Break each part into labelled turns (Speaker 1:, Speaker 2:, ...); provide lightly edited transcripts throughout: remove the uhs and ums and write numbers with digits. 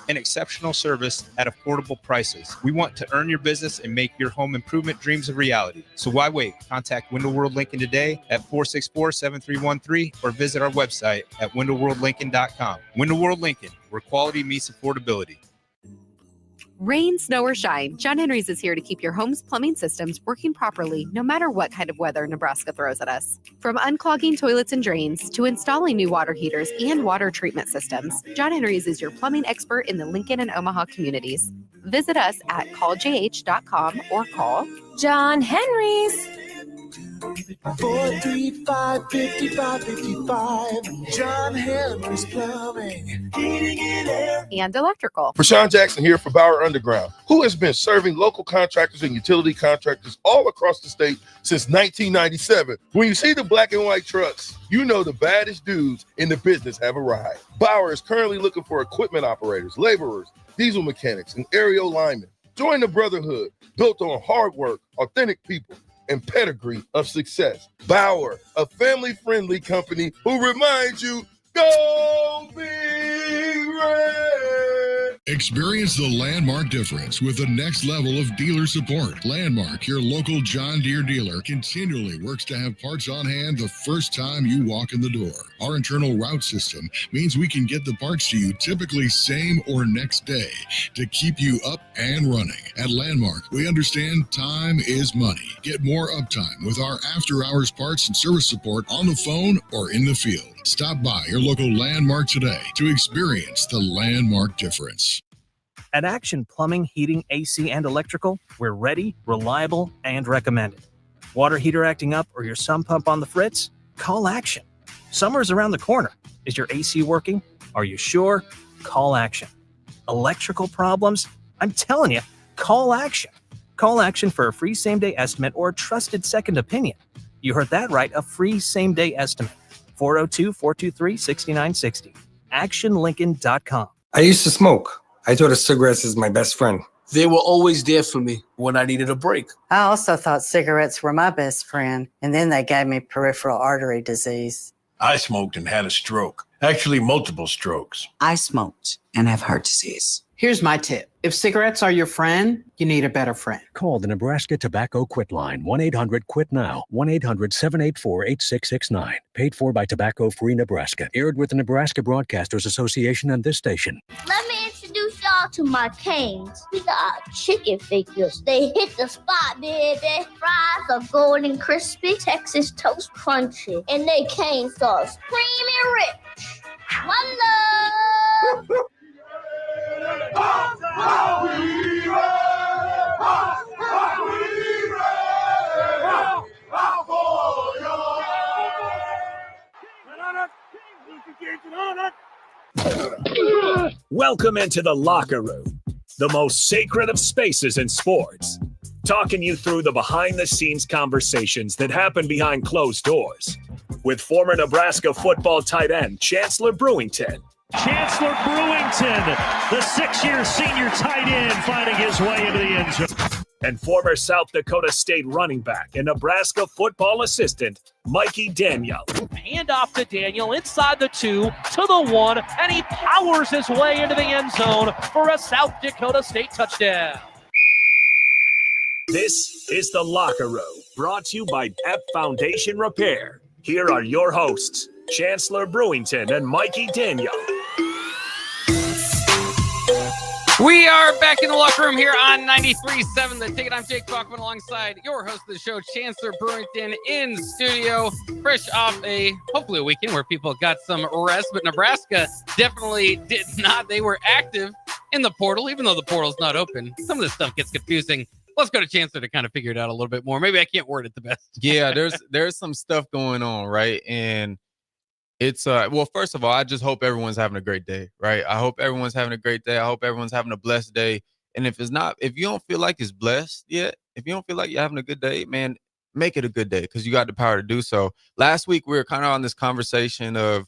Speaker 1: and exceptional service at affordable prices. We want to earn your business and make your home improvement dreams a reality. So why wait? Contact Window World Lincoln today at 464-7313 or visit our website at windowworldlincoln.com. Window World Lincoln, where quality meets affordability.
Speaker 2: Rain, snow, or shine, John Henry's is here to keep your home's plumbing systems working properly no matter what kind of weather Nebraska throws at us. From unclogging toilets and drains to installing new water heaters and water treatment systems, John Henry's is your plumbing expert in the Lincoln and Omaha communities. Visit us at calljh.com or call
Speaker 3: John Henry's.
Speaker 4: 435-5555. John Henry's Plumbing, Heating and Air,
Speaker 2: and Electrical.
Speaker 5: Rashawn Jackson here for Bauer Underground, who has been serving local contractors and utility contractors all across the state since 1997. When you see the black and white trucks, you know the baddest dudes in the business have arrived. Bauer is currently looking for equipment operators, laborers, diesel mechanics, and aerial linemen. Join the brotherhood built on hard work, authentic people, and pedigree of success. Bauer, a family-friendly company who reminds you, go Big Red!
Speaker 6: Experience the Landmark difference with the next level of dealer support. Landmark, your local John Deere dealer, continually works to have parts on hand the first time you walk in the door. Our internal route system means we can get the parts to you typically same or next day to keep you up and running. At Landmark, we understand time is money. Get more uptime with our after-hours parts and service support on the phone or in the field. Stop by your local Landmark today to experience the Landmark difference.
Speaker 7: At Action Plumbing, Heating, AC, and Electrical, we're ready, reliable, and recommended. Water heater acting up or your sump pump on the fritz? Call Action. Summer's around the corner. Is your AC working? Are you sure? Call Action. Electrical problems? I'm telling you, call Action. Call Action for a free same-day estimate or a trusted second opinion. You heard that right, a free same-day estimate. 402-423-6960. ActionLincoln.com.
Speaker 8: I used to smoke. I thought of cigarettes as my best friend.
Speaker 9: They were always there for me when I needed a break.
Speaker 10: I also thought cigarettes were my best friend, and then they gave me peripheral artery disease.
Speaker 11: I smoked and had a stroke. Actually, multiple strokes.
Speaker 12: I smoked and have heart disease.
Speaker 13: Here's my tip. If cigarettes are your friend, you need a better friend.
Speaker 14: Call the Nebraska Tobacco Quit Line, 1-800-QUIT-NOW, 1-800-784-8669. Paid for by Tobacco Free Nebraska. Aired with the Nebraska Broadcasters Association and this station.
Speaker 15: Let me introduce y'all to my canes. We got chicken figures. They hit the spot, baby. Fries are golden crispy, Texas toast crunchy, and they cane sauce creamy rich. One love.
Speaker 16: Welcome into the locker room, the most sacred of spaces in sports. Talking you through the behind-the-scenes conversations that happen behind closed doors. With former Nebraska football tight end Chancellor Brewington.
Speaker 17: Chancellor Brewington, the 6-year senior tight end, finding his way into the end zone.
Speaker 16: And former South Dakota State running back and Nebraska football assistant, Mikey Daniel.
Speaker 18: Hand off to Daniel inside the 2 to the 1, and he powers his way into the end zone for a South Dakota State touchdown.
Speaker 16: This is The Locker Room, brought to you by Ep Foundation Repair. Here are your hosts, Chancellor Brewington and Mikey Daniel.
Speaker 19: We are back in the locker room here on 93.7 The Ticket. I'm Jake Bachman alongside your host of the show, Chancellor Brewington, in studio, fresh off hopefully a weekend where people got some rest, but Nebraska definitely did not. They were active in the portal, even though the portal's not open. Some of this stuff gets confusing. Let's go to Chancellor to kind of figure it out a little bit more. Maybe I can't word it the best.
Speaker 20: Yeah, there's some stuff going on, right? And it's well, first of all, I just hope everyone's having a great day, right? I hope everyone's having a great day. I hope everyone's having a blessed day. And if you don't feel like it's blessed yet, if you don't feel like you're having a good day, man, make it a good day because you got the power to do so. Last week, we were kind of on this conversation of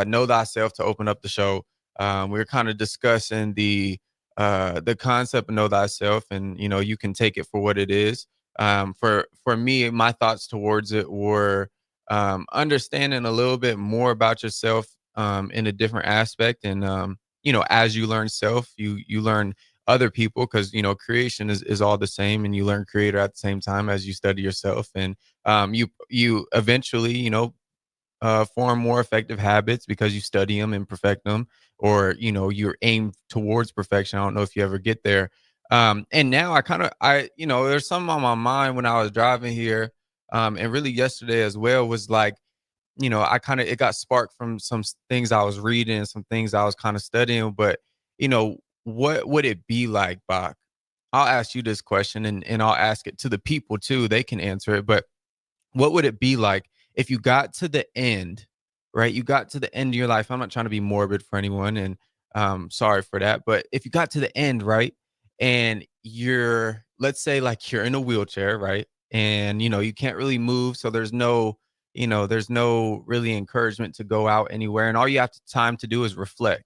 Speaker 20: know thyself to open up the show. We were kind of discussing the concept of know thyself, and, you know, you can take it for what it is. For me, my thoughts towards it were understanding a little bit more about yourself in a different aspect, and as you learn self, you learn other people, because creation is all the same, and you learn creator at the same time as you study yourself. And you eventually form more effective habits because you study them and perfect them, or you're aimed towards perfection. I don't know if you ever get there. And now there's something on my mind when I was driving here, and really yesterday as well, was like, it got sparked from some things I was reading, some things I was kind of studying. But what would it be like, Bach? I'll ask you this question, and I'll ask it to the people too. They can answer it. But what would it be like if you got to the end, right? You got to the end of your life. I'm not trying to be morbid for anyone, and sorry for that. But if you got to the end, right, and let's say like you're in a wheelchair, right, and you can't really move, so there's no really encouragement to go out anywhere, and all you have time to do is reflect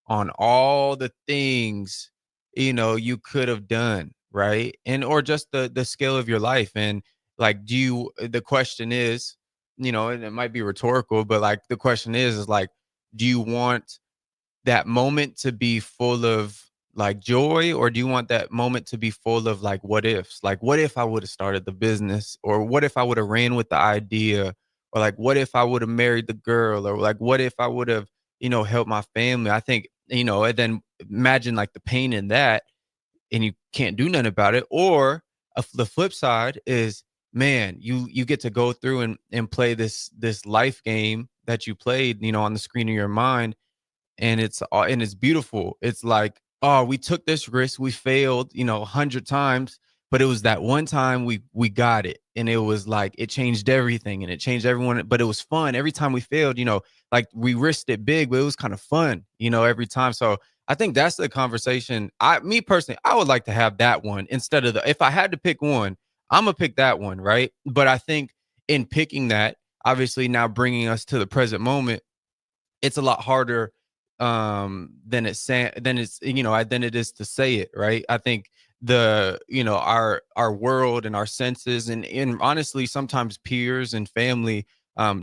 Speaker 20: on all the things you could have done, right, and or just the scale of your life. And like, the question is, and it might be rhetorical, but like the question is like, do you want that moment to be full of like joy, or do you want that moment to be full of like what ifs? Like, what if I would have started the business, or what if I would have ran with the idea, or like what if I would have married the girl, or like what if I would have helped my family? I think and then imagine like the pain in that, and you can't do nothing about it. Or the flip side is, man, you get to go through and play this life game that you played on the screen of your mind, and it's beautiful. It's like, oh, we took this risk, we failed 100 times, but it was that one time we got it, and it was like it changed everything, and it changed everyone. But it was fun every time we failed. Like we risked it big, but it was kind of fun every time. So I think that's the conversation. Me personally, I would like to have that one instead of if I had to pick one, I'm gonna pick that one, right? But I think in picking that, obviously now bringing us to the present moment, it's a lot harder than it is to say it, right? I think our world and our senses, and honestly sometimes peers and family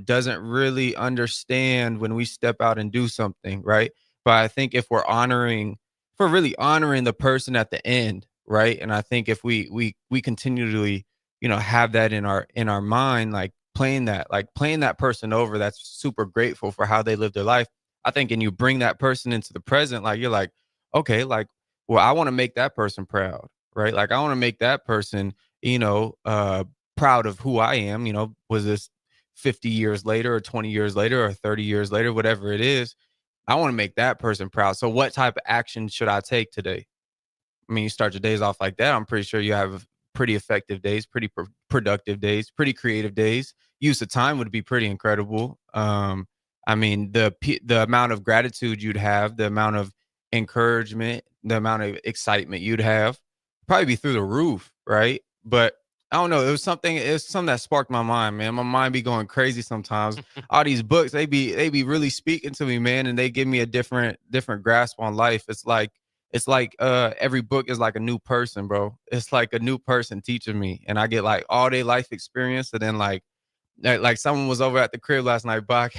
Speaker 20: doesn't really understand when we step out and do something, right? But I think if we're really honoring the person at the end, right? And I think if we continually have that in our mind, like playing that person over that's super grateful for how they lived their life, I think, and you bring that person into the present, like you're like, okay, like, well, I want to make that person proud, right? Like I want to make that person, proud of who I am. Was this 50 years later, or 20 years later, or 30 years later, whatever it is, I want to make that person proud. So what type of action should I take today? I mean, you start your days off like that, I'm pretty sure you have pretty effective days, pretty productive days, pretty creative days. Use of time would be pretty incredible. I mean, the amount of gratitude you'd have, the amount of encouragement, the amount of excitement you'd have, probably be through the roof, right? But I don't know. It was something that sparked my mind, man. My mind be going crazy sometimes. All these books, they be really speaking to me, man, and they give me a different grasp on life. It's like every book is like a new person, bro. It's like a new person teaching me, and I get like all day life experience. And then like someone was over at the crib last night, Bach.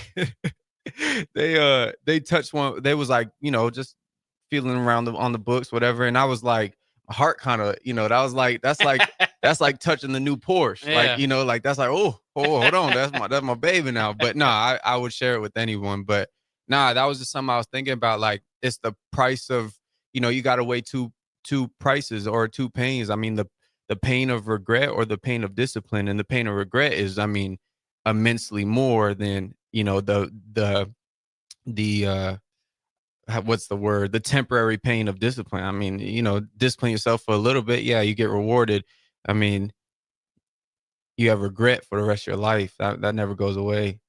Speaker 20: They touched one. They was like, just feeling around on the books, whatever. And I was like, my heart kind of, that's like touching the new Porsche.
Speaker 19: Yeah.
Speaker 20: Like, like that's like, oh, hold on, that's my baby now. But no, I would share it with anyone. But nah, that was just something I was thinking about. Like, it's the price of, you got to weigh two prices or two pains. I mean, the pain of regret or the pain of discipline. And the pain of regret is, I mean, immensely more than what's the word, the temporary pain of discipline. I mean, discipline yourself for a little bit, yeah, you get rewarded. I mean, you have regret for the rest of your life. That never goes away.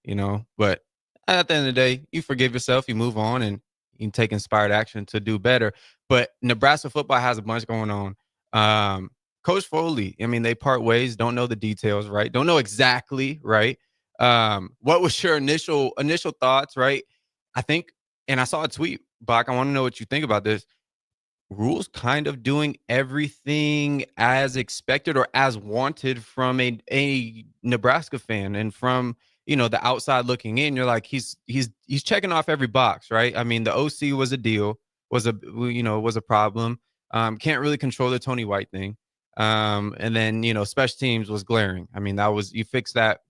Speaker 20: But at the end of the day, you forgive yourself, you move on, and you take inspired action to do better. But Nebraska football has a bunch going on. Coach Foley, I mean, they part ways, don't know the details, right? Don't know exactly, right? What was your initial thoughts, right? I think, and I saw a tweet, Bach, I want to know what you think about this. Rules kind of doing everything as expected or as wanted from a Nebraska fan and from the outside looking in, you're like, he's checking off every box, right? I mean, the OC was a deal, was a problem. Can't really control the Tony White thing. And then, special teams was glaring. I mean, you fix that,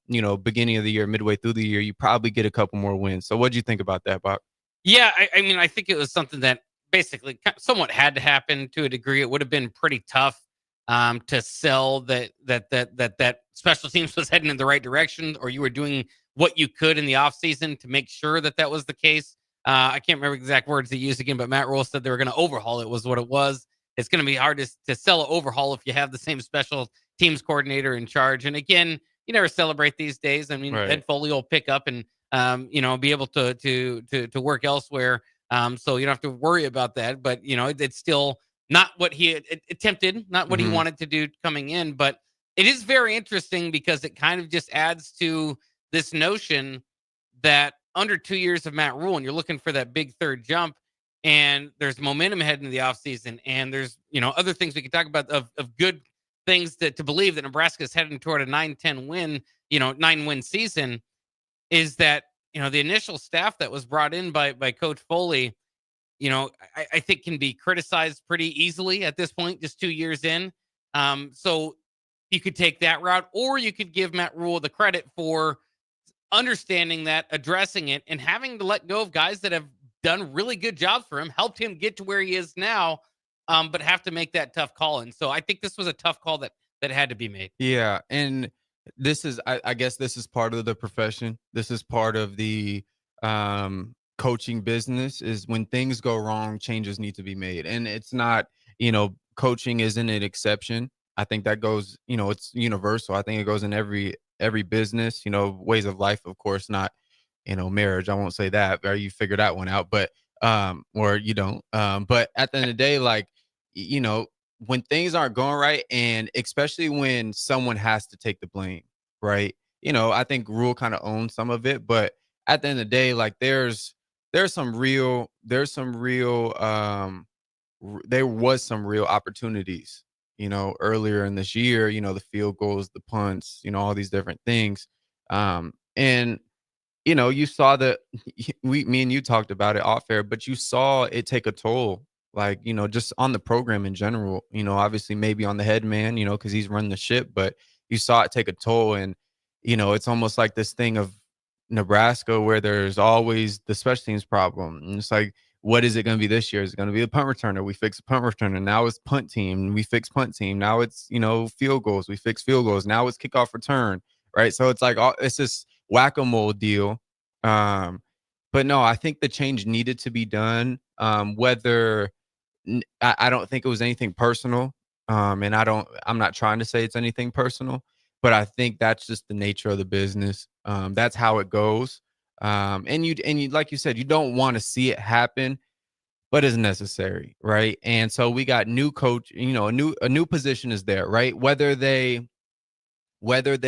Speaker 20: beginning of the year, midway through the year, you probably get a couple more wins. So what'd you think about that, Bach?
Speaker 19: Yeah, I mean, I think it was something that basically somewhat had to happen to a degree. It would have been pretty tough to sell that special teams was heading in the right direction, or you were doing what you could in the offseason to make sure that was the case. I can't remember exact words he used again, but Matt Rule said they were going to overhaul it, was what it was. It's going to be hard to sell an overhaul if you have the same special teams coordinator in charge. And again, you never celebrate these days. I mean,
Speaker 20: Right.
Speaker 19: Ed Foley will pick up and be able to work elsewhere. So you don't have to worry about that. But it's still not what he attempted, not what he wanted to do coming in. But it is very interesting because it kind of just adds to this notion that under 2 years of Matt Rule, and you're looking for that big third jump, and there's momentum heading into the offseason, and there's other things we can talk about of good things to believe that Nebraska is heading toward a 9-10 win, 9-win season, is that the initial staff that was brought in by Coach Foley, I think can be criticized pretty easily at this point, just 2 years in. So you could take that route, or you could give Matt Rule the credit for understanding that, addressing it, and having to let go of guys that have done really good jobs for him, helped him get to where he is now, but have to make that tough call. And so I think this was a tough call that had to be made.
Speaker 20: Yeah, and this is, I guess, this is part of the profession. This is part of the coaching business. Is when things go wrong, changes need to be made, and it's not, coaching isn't an exception. I think that goes, it's universal. I think it goes in every business, ways of life, of course, not, marriage. I won't say that, or you figure that one out, but or you don't. But at the end of the day, like, when things aren't going right, and especially when someone has to take the blame, right? I think Rule kind of owns some of it, but at the end of the day, like, there was some real opportunities, earlier in this year, the field goals, the punts, all these different things. And you saw that me and you talked about it off air, but you saw it take a toll, like, just on the program in general, obviously maybe on the head man, because he's running the ship, but you saw it take a toll. And, it's almost like this thing of Nebraska where there's always the special teams problem. And it's like, what is it going to be this year? Is it going to be a punt returner? We fix a punt returner. Now it's punt team. We fix punt team. Now it's, field goals. We fix field goals. Now it's kickoff return. Right. So it's like, it's this whack-a-mole deal. But no, I think the change needed to be done. Whether I don't think it was anything personal. And I'm not trying to say it's anything personal, but I think that's just the nature of the business. That's how it goes. And you, like you said, you don't want to see it happen, but it's necessary, right? And so we got new coach, a new position is there, right? Whether they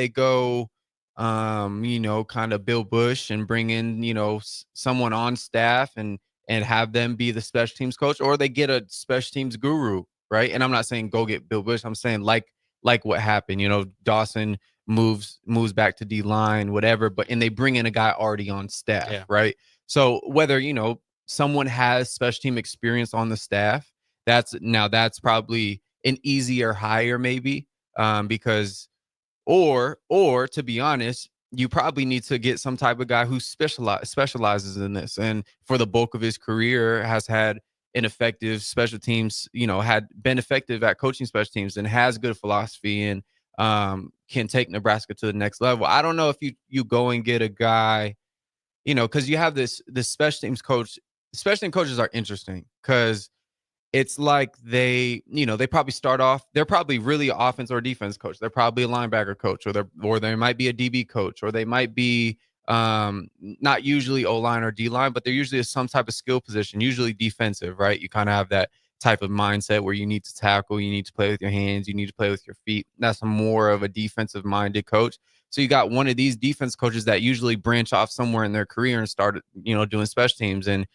Speaker 20: go, kind of Bill Bush and bring in, someone on staff and have them be the special teams coach, or they get a special teams guru, right? And I'm not saying go get Bill Bush. I'm saying like what happened, Dawson moves back to D-line, whatever, and they bring in a guy already on staff, right? So whether, someone has special team experience on the staff, that's probably an easier hire maybe, because or to be honest, you probably need to get some type of guy who specializes in this, and for the bulk of his career has had an effective special teams, had been effective at coaching special teams and has good philosophy and can take Nebraska to the next level. I don't know if you go and get a guy, because you have this special teams coach. Special team coaches are interesting because it's like they probably start off, they're probably really offense or defense coach. They're probably a linebacker coach, or they might be a DB coach, or they might be not usually O-line or D-line, but they're usually some type of skill position, usually defensive, right? You kind of have that type of mindset where you need to tackle, you need to play with your hands, you need to play with your feet. That's more of a defensive minded coach. So you got one of these defense coaches that usually branch off somewhere in their career and start, doing special teams. And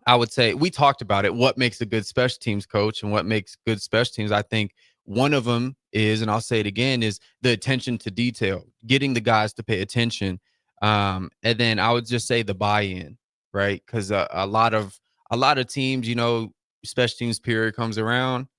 Speaker 20: I would say we talked about it. What makes a good special teams coach and what makes good special teams? I think One of them is, and I'll say it again, is the attention to detail, getting the guys to pay attention. And then I would just say the buy-in, right? Because a lot of teams, special teams period comes around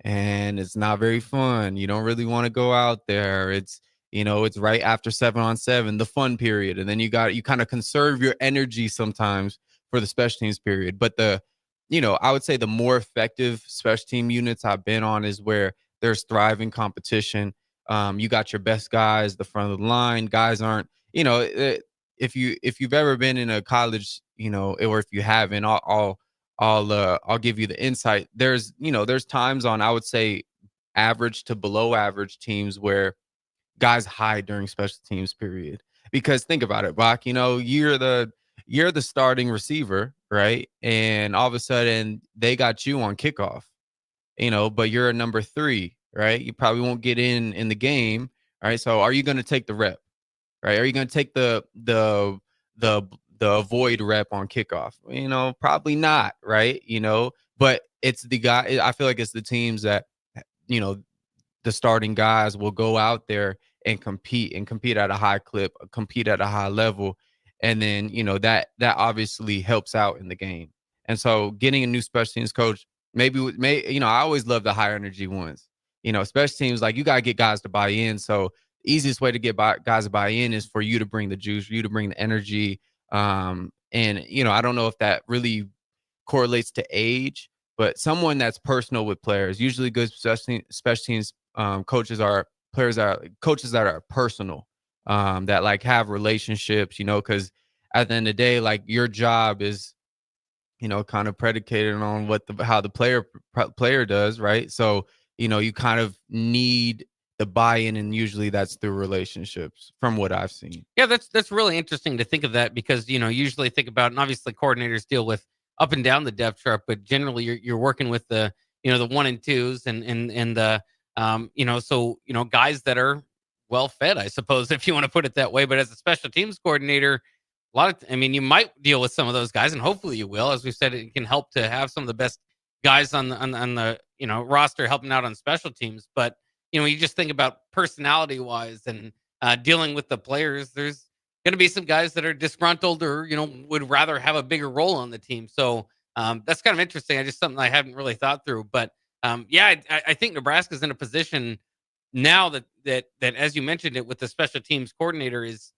Speaker 20: and it's not very fun. You don't really want to go out there. It's right after 7-on-7, the fun period. And then you kind of conserve your energy sometimes for the special teams period. But I would say the more effective special team units I've been on is where there's thriving competition. You got your best guys, the front of the line. Guys aren't, if you've ever been in a college, or if you haven't, I'll give you the insight. There's times on, I would say, average to below average teams where guys hide during special teams period. Because think about it, Bach, you're the starting receiver, right? And all of a sudden they got you on kickoff, but you're a number 3, right? You probably won't get in the game. All right. So are you going to take the rep, right? Are you going to take the avoid rep on kickoff? Probably not, right? But it's the guy. I feel like it's the teams that, the starting guys will go out there and compete at a high clip, compete at a high level. And then, that obviously helps out in the game. And so getting a new special teams coach, I always love the higher energy ones, special teams, like you got to get guys to buy in. So the easiest way to get guys to buy in is for you to bring the juice, for you to bring the energy. And, I don't know if that really correlates to age, but someone that's personal with players, usually good special teams coaches are coaches that are personal, that like have relationships, because at the end of the day, like your job is, kind of predicated on how the player does, right? So, you kind of need the buy-in, and usually that's through relationships from what I've seen.
Speaker 19: Yeah, that's really interesting to think of that, because, usually think about, and obviously coordinators deal with up and down the depth chart, but generally you're working with the, the 1 and 2s and the, guys that are well fed, I suppose, if you want to put it that way. But as a special teams coordinator, you might deal with some of those guys, and hopefully you will. As we said, it can help to have some of the best guys on the roster helping out on special teams. But you just think about personality wise and dealing with the players. There's going to be some guys that are disgruntled or would rather have a bigger role on the team. So that's kind of interesting. I just something I haven't really thought through. But I think Nebraska's in a position now that as you mentioned it with the special teams coordinator is,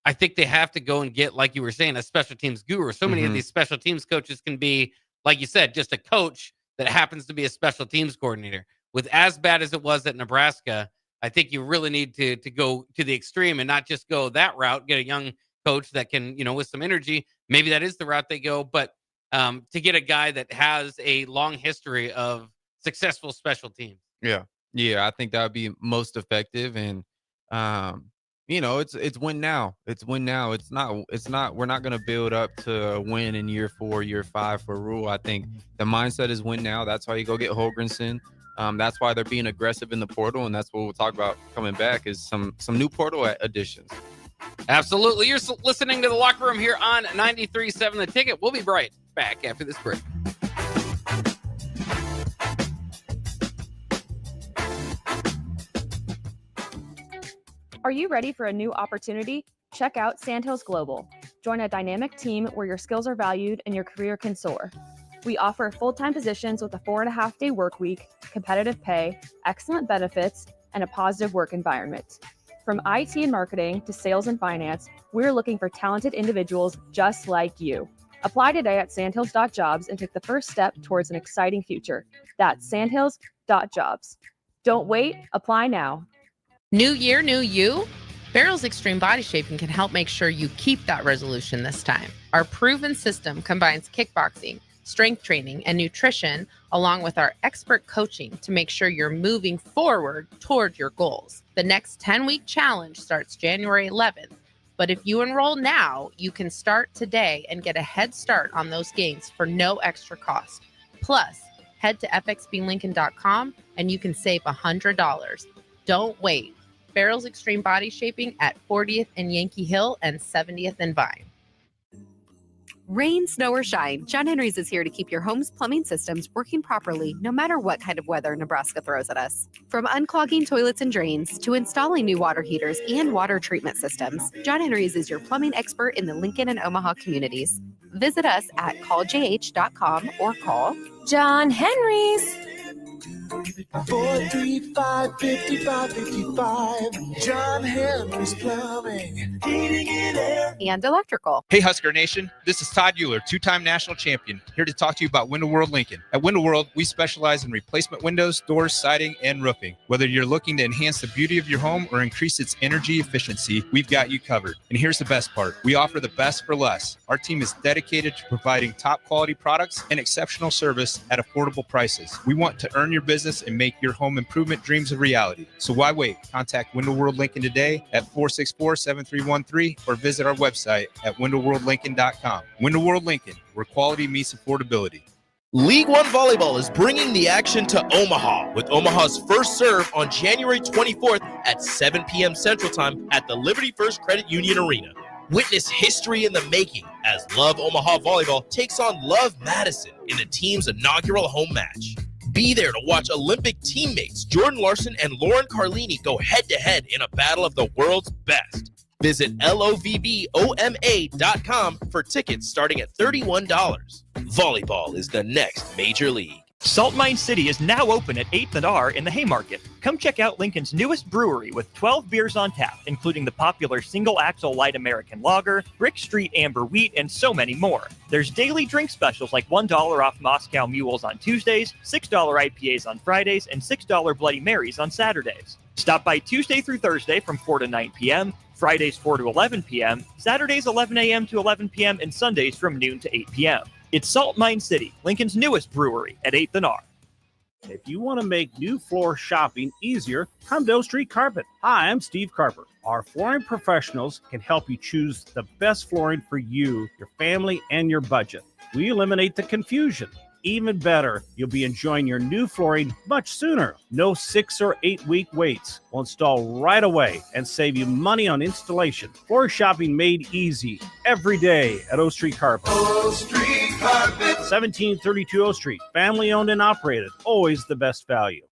Speaker 19: I think they have to go and get, like you were saying, a special teams guru. So many of these special teams coaches can be, like you said, just a coach that happens to be a special teams coordinator. With as bad as it was at Nebraska, I think you really need to go to the extreme and not just go that route, get a young coach that can, with some energy. Maybe that is the route they go, but to get a guy that has a long history of successful special teams.
Speaker 20: Yeah, I think that would be most effective. And it's win now. It's win now. It's not we're not going to build up to win in year 4, year 5 for Rule. I think the mindset is win now. That's why you go get Holgrenson. That's why they're being aggressive in the portal, and that's what we'll talk about coming back is some new portal additions.
Speaker 19: Absolutely. You're listening to The Locker Room here on 93.7 The Ticket. We'll be right back after this break.
Speaker 21: Are you ready for a new opportunity? Check out Sandhills Global. Join a dynamic team where your skills are valued and your career can soar. We offer full-time positions with a 4.5-day work week, competitive pay, excellent benefits, and a positive work environment. From IT and marketing to sales and finance, we're looking for talented individuals just like you. Apply today at sandhills.jobs and take the first step towards an exciting future. That's sandhills.jobs. Don't wait, apply now.
Speaker 22: New year, new you? Barrel's Extreme Body Shaping can help make sure you keep that resolution this time. Our proven system combines kickboxing, strength training, and nutrition, along with our expert coaching to make sure you're moving forward toward your goals. The next 10-week challenge starts January 11th, but if you enroll now, you can start today and get a head start on those gains for no extra cost. Plus, head to fxblincoln.com and you can save $100. Don't wait. Barrel's Extreme Body Shaping at 40th and Yankee Hill and 70th and Vine.
Speaker 2: Rain, snow, or shine, John Henry's is here to keep your home's plumbing systems working properly no matter what kind of weather Nebraska throws at us. From unclogging toilets and drains to installing new water heaters and water treatment systems, John Henry's is your plumbing expert in the Lincoln and Omaha communities. Visit us at calljh.com or call
Speaker 1: John Henry's.
Speaker 4: 435-5555. John Henry's Plumbing, Heating and Air.
Speaker 2: and electrical.
Speaker 3: Hey Husker Nation, this is Todd Euler, two-time national champion, here to talk to you about Window World Lincoln. At Window World, we specialize in replacement windows, doors, siding, and roofing. Whether you're looking to enhance the beauty of your home or increase its energy efficiency, we've got you covered. And here's the best part. We offer the best for less. Our team is dedicated to providing top quality products and exceptional service at affordable prices. We want to earn your business and make your home improvement dreams a reality. So why wait? Contact Window World Lincoln today at 464-7313 or visit our website at windowworldlincoln.com. Window World Lincoln, where quality meets affordability.
Speaker 23: League One Volleyball is bringing the action to Omaha with Omaha's first serve on January 24th at 7 p.m. Central Time at the Liberty First Credit Union Arena. Witness history in the making as Love Omaha Volleyball takes on Love Madison in the team's inaugural home match. Be there to watch Olympic teammates Jordan Larson and Lauren Carlini go head-to-head in a battle of the world's best. Visit lovboma.com for tickets starting at $31. Volleyball is the next major league.
Speaker 24: Salt Mine City is now open at 8th and R in the Haymarket. Come check out Lincoln's newest brewery with 12 beers on tap, including the popular Single Axle Light American Lager, Brick Street Amber Wheat, and so many more. There's daily drink specials like $1 off Moscow Mules on Tuesdays, $6 IPAs on Fridays, and $6 Bloody Marys on Saturdays. Stop by Tuesday through Thursday from 4 to 9 p.m., Fridays 4 to 11 p.m., Saturdays 11 a.m. to 11 p.m., and Sundays from noon to 8 p.m. It's Salt Mine City, Lincoln's newest brewery at 8th and R.
Speaker 25: If you want to make new floor shopping easier, come to O Street Carpet. Hi, I'm Steve Carper. Our flooring professionals can help you choose the best flooring for you, your family, and your budget. We eliminate the confusion. Even better, you'll be enjoying your new flooring much sooner. No 6 or 8 week waits. We'll install right away and save you money on installation. Floor shopping made easy every day at O Street Carpet.
Speaker 4: O Street Carpet.
Speaker 25: 1732 O Street. Family owned and operated. Always the best value.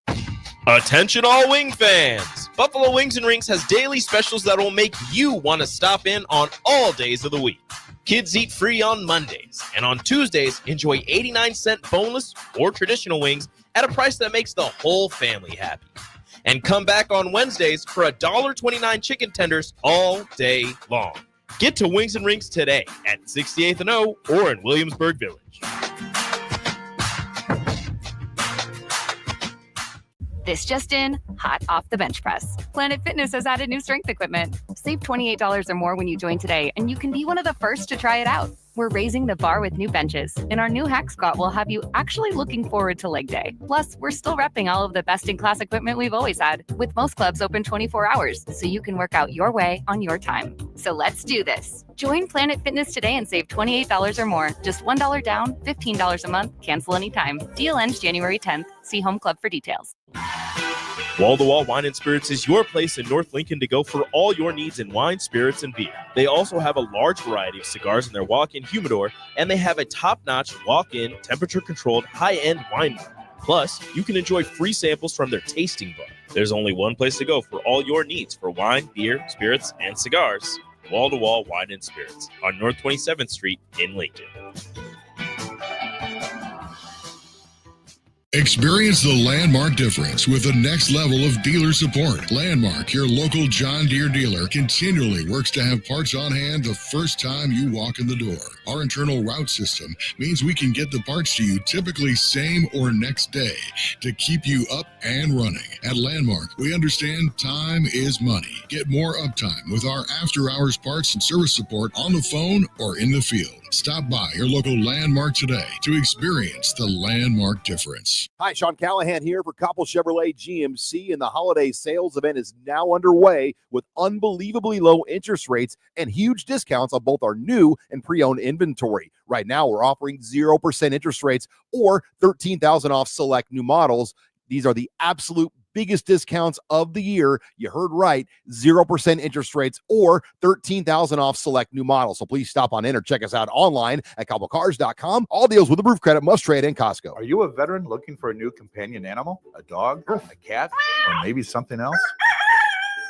Speaker 23: Attention all wing fans! Buffalo Wings and Rings has daily specials that will make you want to stop in on all days of the week. Kids eat free on Mondays, and on Tuesdays, enjoy 89-cent boneless or traditional wings at a price that makes the whole family happy. And come back on Wednesdays for $1.29 chicken tenders all day long. Get to Wings and Rings today at 68th and O or in Williamsburg Village.
Speaker 26: This just in, hot off the bench press. Planet Fitness has added new strength equipment. Save $28 or more when you join today, and you can be one of the first to try it out. We're raising the bar with new benches, and our new hack squat will have you actually looking forward to leg day. Plus, we're still repping all of the best-in-class equipment we've always had, with most clubs open 24 hours, so you can work out your way on your time. So let's do this. Join Planet Fitness today and save $28 or more. Just $1 down, $15 a month, cancel anytime. Deal ends January 10th. See Home Club for details.
Speaker 23: Wall to Wall Wine and Spirits is your place in North Lincoln to go for all your needs in wine, spirits, and beer. They also have a large variety of cigars in their walk-in humidor, and they have a top-notch walk-in, temperature-controlled, high-end wine bar. Plus, you can enjoy free samples from their tasting bar. There's only one place to go for all your needs for wine, beer, spirits, and cigars. Wall to Wall Wine and Spirits on North 27th Street in Lincoln.
Speaker 6: Experience the Landmark difference with the next level of dealer support. Landmark, your local John Deere dealer, continually works to have parts on hand the first time you walk in the door. Our internal route system means we can get the parts to you typically same or next day to keep you up and running. At Landmark, we understand time is money. Get more uptime with our after-hours parts and service support on the phone or in the field. Stop by your local Landmark today to experience the Landmark difference.
Speaker 27: Hi, Sean Callahan here for Koppel Chevrolet GMC, and the holiday sales event is now underway with unbelievably low interest rates and huge discounts on both our new and pre-owned inventory. Right now, we're offering 0% interest rates or $13,000 off select new models. These are the absolute biggest discounts of the year. You heard right, 0% interest rates or $13,000 off select new models. So please stop on in or check us out online at cobblecars.com. All deals with approved credit, must trade, and Costco.
Speaker 5: Are you a veteran looking for a new companion animal? A dog, a cat, or maybe something else?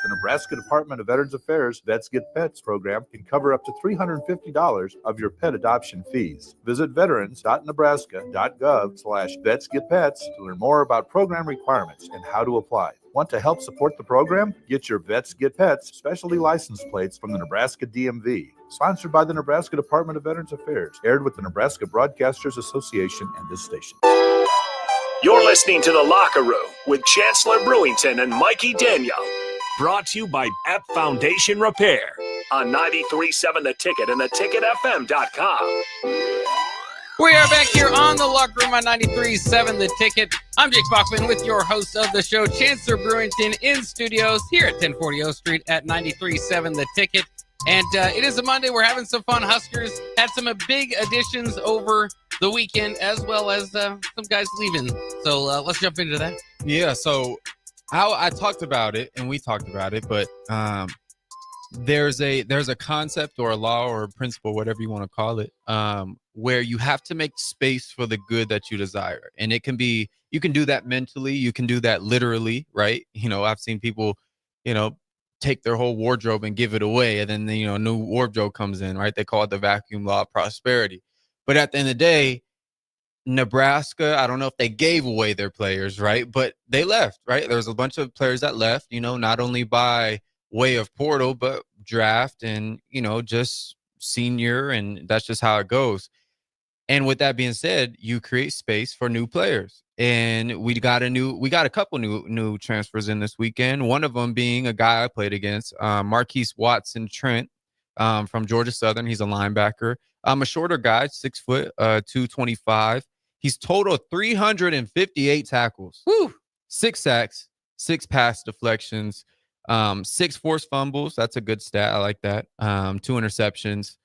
Speaker 5: The Nebraska Department of Veterans Affairs Vets Get Pets program can cover up to $350 of your pet adoption fees. Visit veterans.nebraska.gov/vetsgetpets to learn more about program requirements and how to apply. Want to help support the program? Get your Vets Get Pets specialty license plates from the Nebraska DMV. Sponsored by the Nebraska Department of Veterans Affairs. Aired with the Nebraska Broadcasters Association and this station.
Speaker 16: You're listening to The Locker Room with Chancellor Brewington and Mikey Daniel. Brought to you by App Foundation Repair on 93.7 The Ticket and theticketfm.com.
Speaker 19: We are back here on The Locker Room on 93.7 The Ticket. I'm Jake Bachman with your host of the show, Chancellor Brewington, in studios here at 1040 O Street at 93.7 The Ticket. And it is a Monday. We're having some fun. Huskers had some big additions over the weekend, as well as some guys leaving. So let's jump into that.
Speaker 20: Yeah, so how I talked about it, and we talked about it, but there's a concept or a law or a principle, whatever you want to call it, where you have to make space for the good that you desire. And it can be, you can do that mentally, you can do that literally, right? You know, I've seen people, you know, take their whole wardrobe and give it away, and then, you know, a new wardrobe comes in, right? They call it the vacuum law of prosperity. But at the end of the day, Nebraska, I don't know if they gave away their players, right? But they left, right? There was a bunch of players that left, you know, not only by way of portal, but draft and, you know, just senior, and that's just how it goes. And with that being said, you create space for new players. And we got a couple new transfers in this weekend. One of them being a guy I played against, Marquise Watson Trent from Georgia Southern. He's a linebacker. A shorter guy, 6 foot, 225. He's totaled 358 tackles.
Speaker 19: Woo!
Speaker 20: 6 sacks, 6 pass deflections, 6 forced fumbles. That's a good stat. I like that. 2 interceptions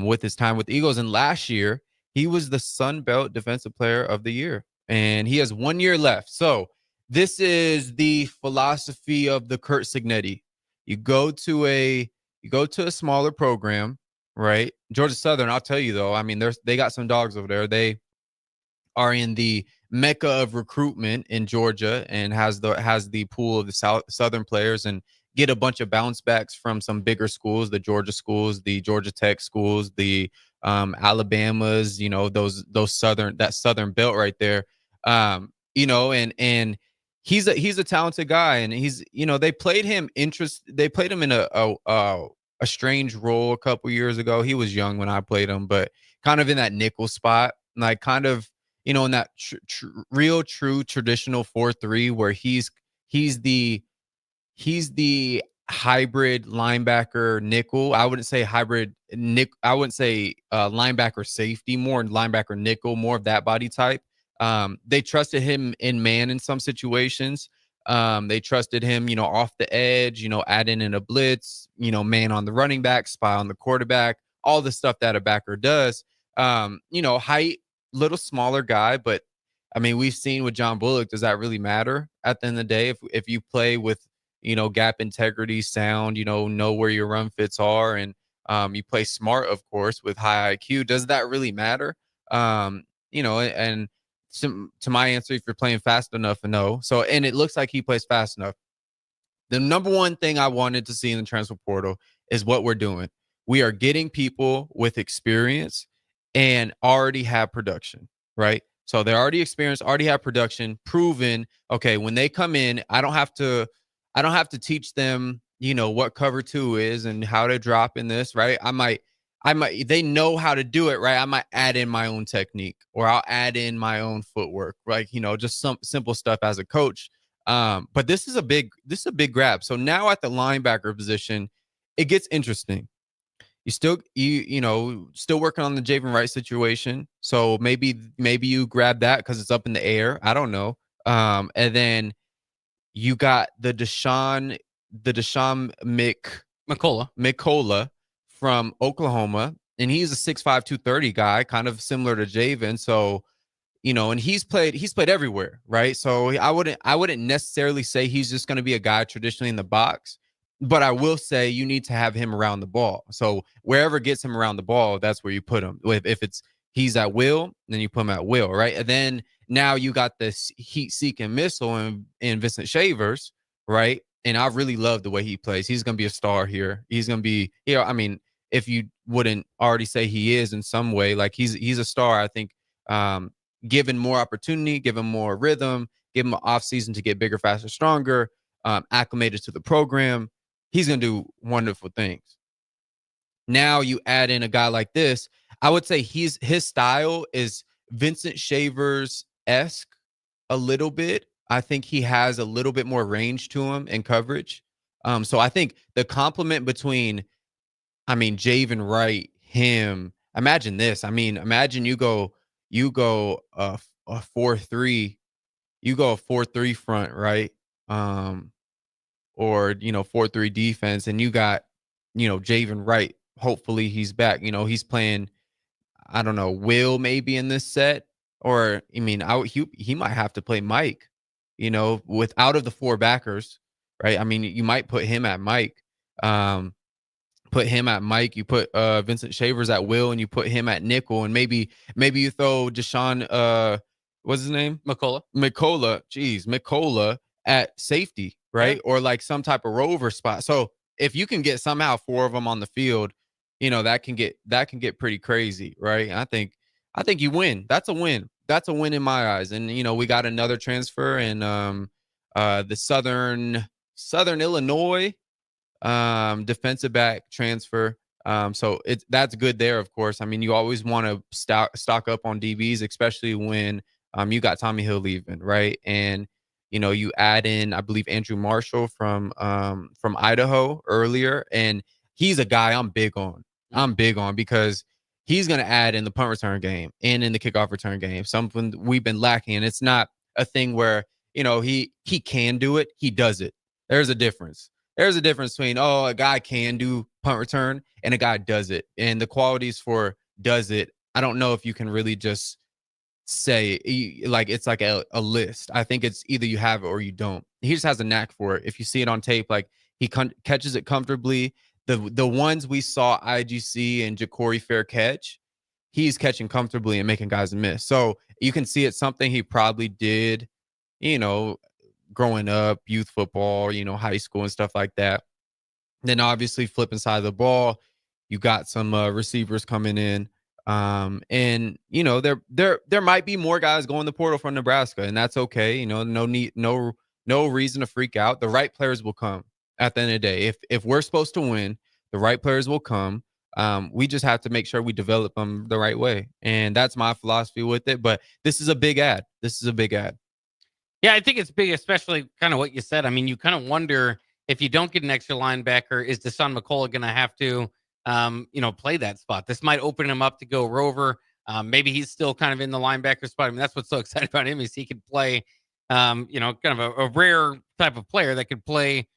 Speaker 20: with his time with the Eagles. And last year, he was the Sun Belt Defensive Player of the Year. And he has 1 year left. So this is the philosophy of the Kurt Signetti. You go to a smaller program, right? Georgia Southern, I'll tell you though, I mean, they got some dogs over there. They are in the mecca of recruitment in Georgia and has the pool of the Southern players, and get a bunch of bounce backs from some bigger schools, the Georgia schools, the Georgia Tech schools, the Alabamas, you know, that Southern belt right there. You know, and he's a talented guy, and he's, you know, they played him in a strange role a couple years ago. He was young when I played him, but kind of in that nickel spot, like kind of, you know, in that real true traditional 4-3, where he's the hybrid linebacker nickel. I wouldn't say hybrid nickel. I wouldn't say linebacker safety, more linebacker nickel, more of that body type. They trusted him in man in some situations. They trusted him, you know, off the edge, you know, add in a blitz, you know, man on the running back, spy on the quarterback, all the stuff that a backer does. You know, height, little smaller guy, but I mean, we've seen with John Bullock, does that really matter at the end of the day? If you play with, you know, gap integrity, sound, you know where your run fits are, and you play smart, of course, with high IQ, does that really matter? You know, and to my answer, if you're playing fast enough, no. So, and it looks like he plays fast enough. The number one thing I wanted to see in the transfer portal is what we're doing. We are getting people with experience and already have production, right? So they're already experienced, already have production, proven. Okay, when they come in, I don't have to teach them, you know, what cover 2 is and how to drop in this, right? I might, they know how to do it, right? I might add in my own technique, or I'll add in my own footwork, right? You know, just some simple stuff as a coach. But this is a big grab. So now at the linebacker position, it gets interesting. Still working on the Javen Wright situation. So maybe you grab that because it's up in the air. I don't know. And then you got the Deshaun McCullough from Oklahoma, and he's a 6'5", 230 guy, kind of similar to Javen. So, and he's played everywhere, right? So I wouldn't necessarily say he's just going to be a guy traditionally in the box, but I will say you need to have him around the ball. So wherever gets him around the ball, that's where you put him. If he's at will, then you put him at will, right? And then now you got this heat-seeking missile in Vincent Shavers, right? And I really love the way he plays. He's going to be a star here. He's going to be, I mean, if you wouldn't already say he is in some way, like he's a star, I think, given more opportunity, give him more rhythm, give him an offseason to get bigger, faster, stronger, acclimated to the program. He's going to do wonderful things. Now you add in a guy like this, I would say his style is Vincent Shavers-esque a little bit. I think he has a little bit more range to him in coverage. So I think the complement between, Javen Wright, him, imagine this. Imagine you go a 4-3, you go a 4-3 front, right? Or 4-3 defense, and you got Javen Wright. Hopefully he's back. He's playing, I don't know, Will maybe in this set, or he might have to play Mike, with out of the 4 backers, right? You might put him at Mike. You put Vincent Shavers at will, and you put him at nickel, and maybe you throw Deshaun, what's his name? Mikola at safety, right? Yeah. Or like some type of rover spot. So if you can get somehow 4 of them on the field, that can get pretty crazy, right? I think you win. That's a win. That's a win in my eyes. And we got another transfer in the Southern Illinois defensive back transfer. So that's good there, of course. You always want to stock up on DBs, especially when you got Tommy Hill leaving, right? And you add in, I believe, Andrew Marshall from Idaho earlier, and he's a guy I'm big on because he's going to add in the punt return game and in the kickoff return game, something we've been lacking. And it's not a thing where he can do it, he does it. There's a difference. There's a difference between, a guy can do punt return and a guy does it. And the qualities for does it, I don't know if you can really just say, like, it's like a list. I think it's either you have it or you don't. He just has a knack for it. If you see it on tape, like he catches it comfortably. The ones we saw IGC and Ja'Cory Fair catch, he's catching comfortably and making guys miss. So you can see it's something he probably did, growing up, youth football, high school and stuff like that. Then obviously flipping side of the ball, you got some receivers coming in. And there might be more guys going the portal from Nebraska, and that's okay. No reason to freak out. The right players will come at the end of the day. If we're supposed to win, the right players will come. We just have to make sure we develop them the right way. And that's my philosophy with it. But this is a big ad.
Speaker 19: Yeah, I think it's big, especially kind of what you said. You kind of wonder if you don't get an extra linebacker, is Deshaun McCullough going to have to, play that spot? This might open him up to go rover. Maybe he's still kind of in the linebacker spot. That's what's so exciting about him is he could play, kind of a rare type of player that could play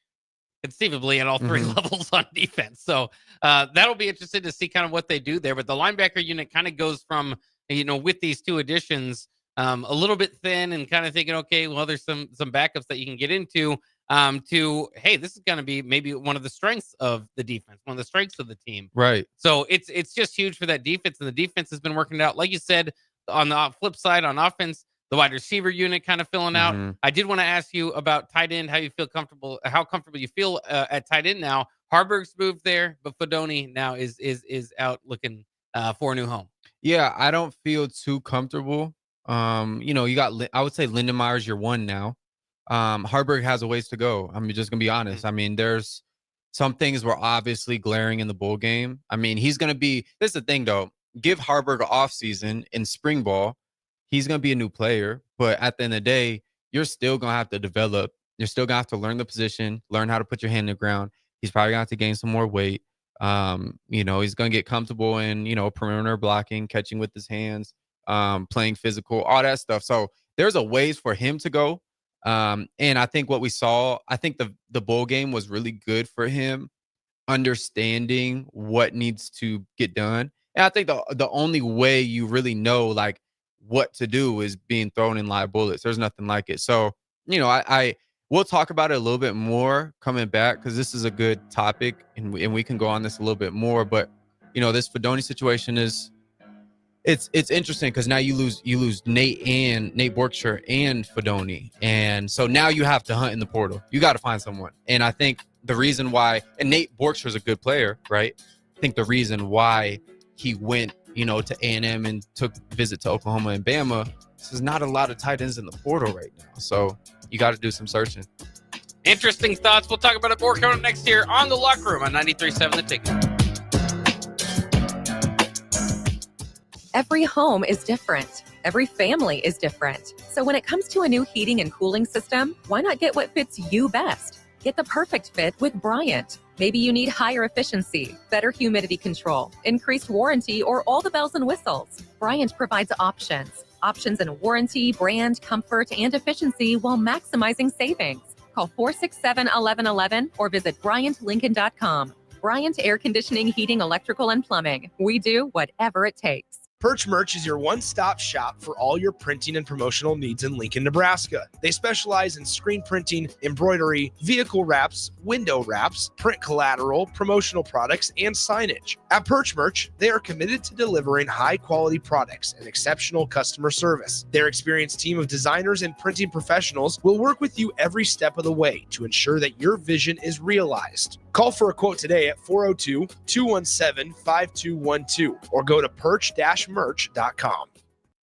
Speaker 19: conceivably at all 3 levels on defense. So that'll be interesting to see kind of what they do there. But the linebacker unit kind of goes from, with these 2 additions, a little bit thin and kind of thinking, okay, well, there's some backups that you can get into, to, hey, this is going to be maybe one of the strengths of the defense, one of the strengths of the team.
Speaker 20: Right.
Speaker 19: So it's just huge for that defense, and the defense has been working out. Like you said, on the flip side, on offense, the wide receiver unit kind of filling out. I did want to ask you about tight end, how comfortable you feel at tight end now. Harburg's moved there, but Fedoni now is out looking for a new home.
Speaker 20: Yeah, I don't feel too comfortable. You got, I would say Lindenmeyer's your one now. Harburg has a ways to go. I'm just gonna be honest. There's some things were obviously glaring in the bowl game. He's gonna be, this is the thing though, give Harburg an off season in spring ball. He's gonna be a new player, but at the end of the day, you're still gonna have to develop. You're still gonna have to learn the position, learn how to put your hand in the ground. He's probably gonna have to gain some more weight. He's gonna get comfortable in, perimeter blocking, catching with his hands, playing physical, all that stuff. So there's a ways for him to go. And I think what we saw, I think the bowl game was really good for him, understanding what needs to get done. And I think the only way you really know, like, what to do is being thrown in live bullets. There's nothing like it. So, you know, we'll talk about it a little bit more coming back because this is a good topic and we can go on this a little bit more. But, you know, this Fedoni situation is, it's interesting because now you lose Nate Borkshire and Fedoni. And so now you have to hunt in the portal. You got to find someone. And I think the reason why, and Nate Borkshire is a good player, right? I think the reason why he went, you know, to A&M and took a visit to Oklahoma and Bama, there's not a lot of tight ends in the portal right now. So you got to do some searching.
Speaker 19: Interesting thoughts. We'll talk about it more coming up next year on The Locker Room on 93.7 The Ticket.
Speaker 1: Every home is different. Every family is different. So when it comes to a new heating and cooling system, why not get what fits you best? Get the perfect fit with Bryant. Maybe you need higher efficiency, better humidity control, increased warranty, or all the bells and whistles. Bryant provides options in warranty, brand, comfort, and efficiency while maximizing savings. Call 467-1111 or visit BryantLincoln.com. Bryant Air Conditioning, Heating, Electrical, and Plumbing. We do whatever it takes.
Speaker 7: Perch Merch is your one-stop shop for all your printing and promotional needs in Lincoln, Nebraska. They specialize in screen printing, embroidery, vehicle wraps, window wraps, print collateral, promotional products, and signage. At Perch Merch, they are committed to delivering high-quality products and exceptional customer service. Their experienced team of designers and printing professionals will work with you every step of the way to ensure that your vision is realized. Call for a quote today at 402-217-5212 or go to perch-merch.com.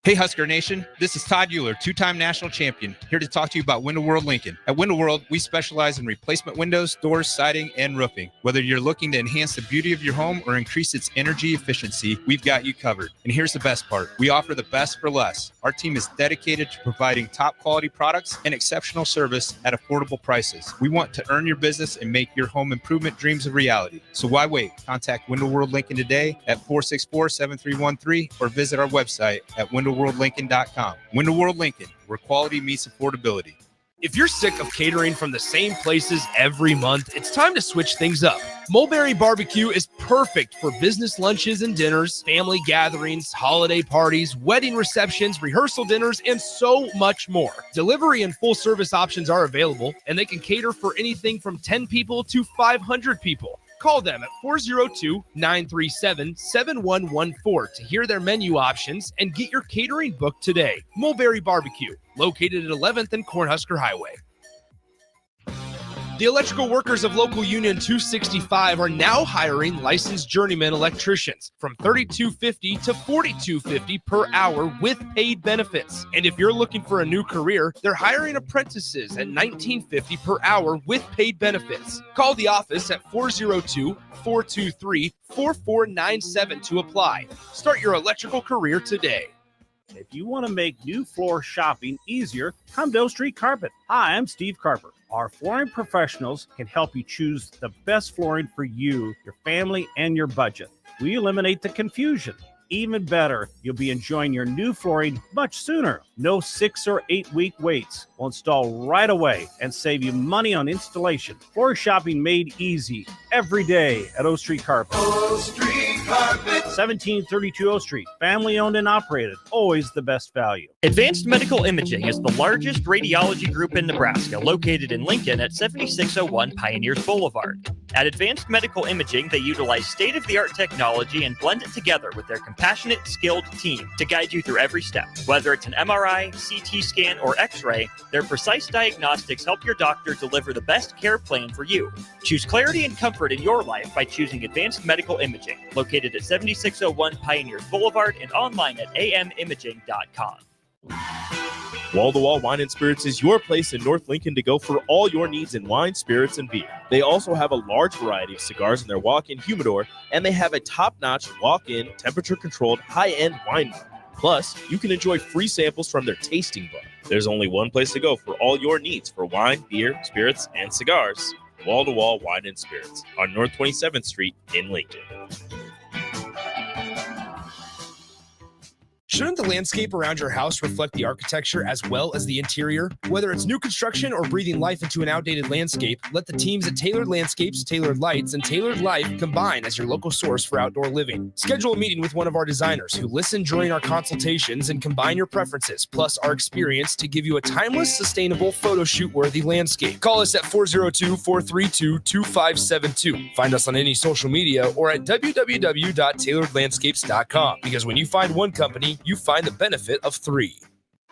Speaker 3: Hey Husker Nation, this is Todd Euler, two-time national champion, here to talk to you about Window World Lincoln. At Window World, we specialize in replacement windows, doors, siding, and roofing. Whether you're looking to enhance the beauty of your home or increase its energy efficiency, we've got you covered. And here's the best part. We offer the best for less. Our team is dedicated to providing top quality products and exceptional service at affordable prices. We want to earn your business and make your home improvement dreams a reality. So why wait? Contact Window World Lincoln today at 464-7313 or visit our website at WindowWorldLincoln.com. Window World Lincoln, where quality meets affordability.
Speaker 7: If you're sick of catering from the same places every month, it's time to switch things up. Mulberry Barbecue is perfect for business lunches and dinners, family gatherings, holiday parties, wedding receptions, rehearsal dinners, and so much more. Delivery and full service options are available, and they can cater for anything from 10 people to 500 people. Call them at 402-937-7114 to hear their menu options and get your catering booked today. Mulberry Barbecue, located at 11th and Cornhusker Highway. The electrical workers of Local Union 265 are now hiring licensed journeyman electricians from $32.50 to $42.50 per hour with paid benefits. And if you're looking for a new career, they're hiring apprentices at $19.50 per hour with paid benefits. Call the office at 402-423-4497 to apply. Start your electrical career today.
Speaker 25: If you want to make new floor shopping easier, come to O Street Carpet. Hi, I'm Steve Carper. Our flooring professionals can help you choose the best flooring for you, your family, and your budget. We eliminate the confusion. Even better, you'll be enjoying your new flooring much sooner. No 6 or 8 week waits. We'll install right away and save you money on installation. Floor shopping made easy every day at O Street Carpet.
Speaker 4: O Street Carpet.
Speaker 25: 1732 O Street. Family owned and operated. Always the best value.
Speaker 24: Advanced Medical Imaging is the largest radiology group in Nebraska, located in Lincoln at 7601 Pioneers Boulevard. At Advanced Medical Imaging, they utilize state-of-the-art technology and blend it together with their compassionate, skilled team to guide you through every step. Whether it's an MRI, CT scan, or X-ray, their precise diagnostics help your doctor deliver the best care plan for you. Choose clarity and comfort in your life by choosing Advanced Medical Imaging, located at 7601 Pioneers Boulevard and online at amimaging.com.
Speaker 23: Wall-to-Wall Wine and Spirits is your place in North Lincoln to go for all your needs in wine, spirits, and beer. They also have a large variety of cigars in their walk-in humidor, and they have a top-notch walk-in, temperature-controlled, high-end wine bar. Plus, you can enjoy free samples from their tasting bar. There's only one place to go for all your needs for wine, beer, spirits, and cigars. Wall-to-Wall Wine and Spirits on North 27th Street in Lincoln.
Speaker 7: Shouldn't the landscape around your house reflect the architecture as well as the interior? Whether it's new construction or breathing life into an outdated landscape, let the teams at Tailored Landscapes, Tailored Lights, and Tailored Life combine as your local source for outdoor living. Schedule a meeting with one of our designers who listen during our consultations and combine your preferences, plus our experience to give you a timeless, sustainable, photo shoot-worthy landscape. Call us at 402-432-2572. Find us on any social media or at www.tailoredlandscapes.com, because when you find one company, you find the benefit of three.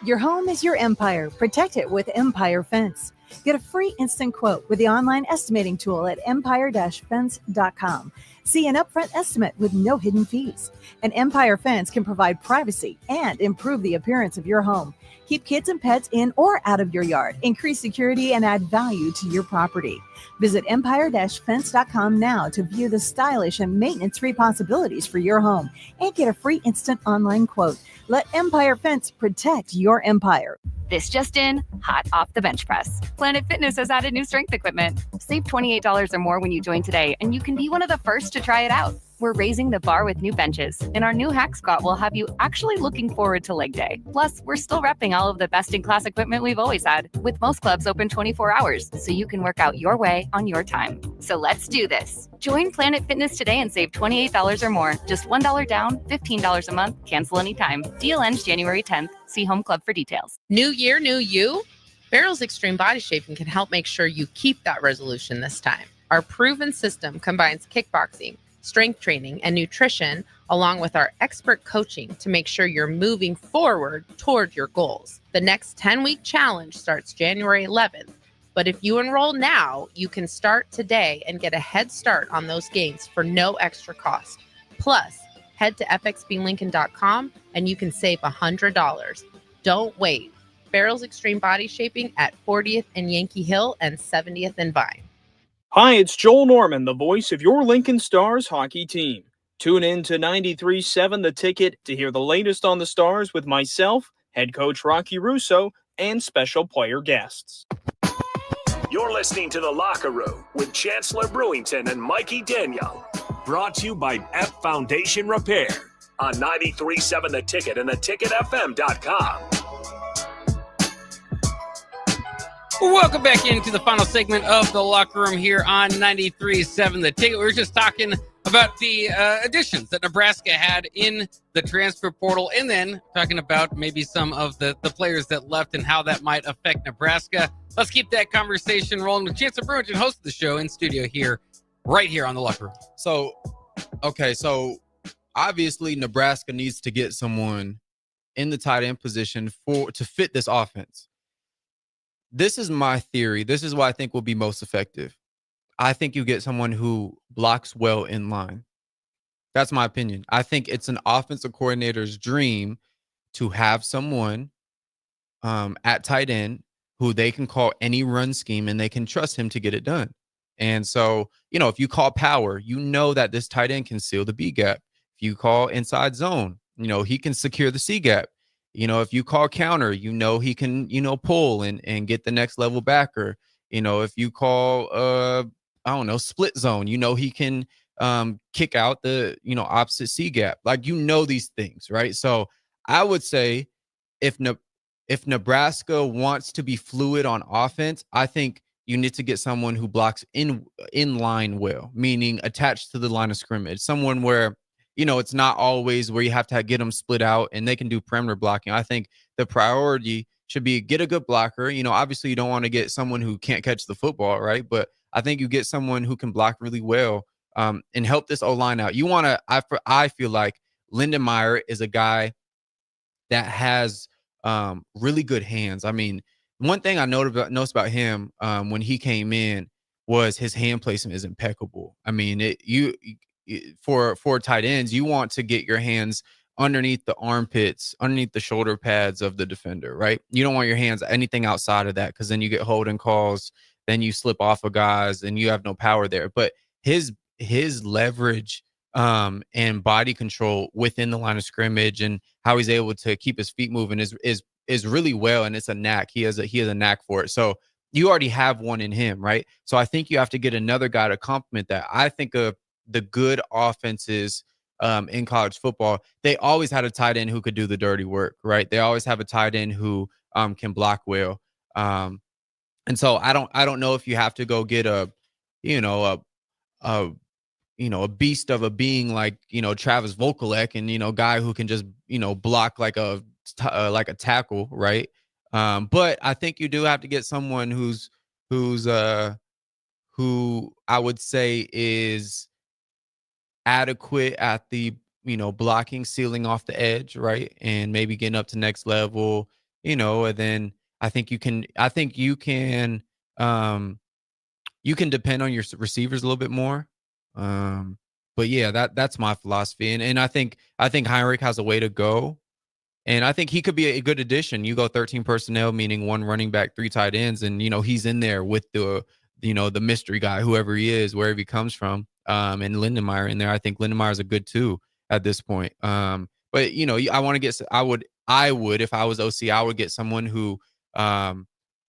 Speaker 8: Your home is your empire. Protect it with Empire Fence. Get a free instant quote with the online estimating tool at empire-fence.com. See an upfront estimate with no hidden fees. An Empire Fence can provide privacy and improve the appearance of your home. Keep kids and pets in or out of your yard. Increase security and add value to your property. Visit empire-fence.com now to view the stylish and maintenance-free possibilities for your home and get a free instant online quote. Let Empire Fence protect your empire.
Speaker 26: This just in, hot off the bench press. Planet Fitness has added new strength equipment. Save $28 or more when you join today, and you can be one of the first to try it out. We're raising the bar with new benches, and our new hack squat will have you actually looking forward to leg day. Plus, we're still repping all of the best-in-class equipment we've always had, with most clubs open 24 hours, so you can work out your way on your time. So let's do this. Join Planet Fitness today and save $28 or more. Just $1 down, $15 a month, cancel anytime. Deal ends January 10th. See Home Club for details.
Speaker 22: New year, new you? Barrel's Extreme Body Shaping can help make sure you keep that resolution this time. Our proven system combines kickboxing, strength training, and nutrition, along with our expert coaching to make sure you're moving forward toward your goals. The next 10-week challenge starts January 11th, but if you enroll now, you can start today and get a head start on those gains for no extra cost. Plus, head to fxblincoln.com and you can save $100. Don't wait. Barrel's Extreme Body Shaping at 40th and Yankee Hill and 70th and Vine.
Speaker 9: Hi, it's Joel Norman, the voice of your Lincoln Stars hockey team. Tune in to 93.7 The Ticket to hear the latest on the Stars with myself, head coach Rocky Russo, and special player guests.
Speaker 16: You're listening to The Locker Room with Chancellor Brewington and Mikey Daniel. Brought to you by F Foundation Repair on 93.7 The Ticket and theticketfm.com.
Speaker 19: Welcome back into the final segment of the Locker Room here on 93.7 The Ticket. We were just talking about the additions that Nebraska had in the transfer portal, and then talking about maybe some of the players that left and how that might affect Nebraska. Let's keep that conversation rolling with Chancellor Brewington, host of the show, in studio here, right here on the Locker Room.
Speaker 20: So obviously Nebraska needs to get someone in the tight end position to fit this offense. This is my theory. This is what I think will be most effective. I think you get someone who blocks well in line. That's my opinion. I think it's an offensive coordinator's dream to have someone at tight end who they can call any run scheme and they can trust him to get it done. And so, if you call power, that this tight end can seal the B gap. If you call inside zone, he can secure the C gap. If you call counter, he can, pull and get the next level backer. If you call, split zone, he can kick out the, opposite C gap. Like, these things, right? So I would say if Nebraska wants to be fluid on offense, I think you need to get someone who blocks in line well, meaning attached to the line of scrimmage, someone where, it's not always where you have to get them split out and they can do perimeter blocking. I think the priority should be get a good blocker. Obviously you don't want to get someone who can't catch the football, right? But I think you get someone who can block really well and help this O-line out. I feel like Lindenmeyer is a guy that has really good hands. I mean, one thing I noticed about him when he came in was his hand placement is impeccable. I mean, for tight ends, you want to get your hands underneath the armpits, underneath the shoulder pads of the defender, right? You don't want your hands anything outside of that, because then you get holding calls, then you slip off of guys and you have no power there. But his leverage and body control within the line of scrimmage and how he's able to keep his feet moving is really well, and it's a knack. He has a knack for it. So you already have one in him, right? So I think you have to get another guy to complement that. I think the good offenses in college football, they always had a tight end who could do the dirty work, right? They always have a tight end who can block well. And so I don't know if you have to go get you know, a a beast of a being like, Travis Vokalek and, guy who can just, block like like a tackle, right? But I think you do have to get someone who's who I would say is adequate at the, blocking, sealing off the edge, right? And maybe getting up to next level, and then I think you can depend on your receivers a little bit more. But yeah, that's my philosophy. And I think Heinrich has a way to go. And I think he could be a good addition. You go 13 personnel, meaning one running back, 3 tight ends, and he's in there with the mystery guy, whoever he is, wherever he comes from. And Lindenmeyer in there. I think Lindenmeyer is a good 2 at this point. But I want to get I would if I was OC, I would get someone who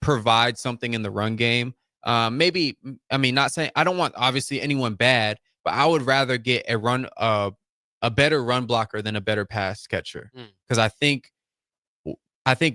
Speaker 20: provides something in the run game. Maybe, I mean, not saying I don't want obviously anyone bad, but I would rather get a better run blocker than a better pass catcher. Because I think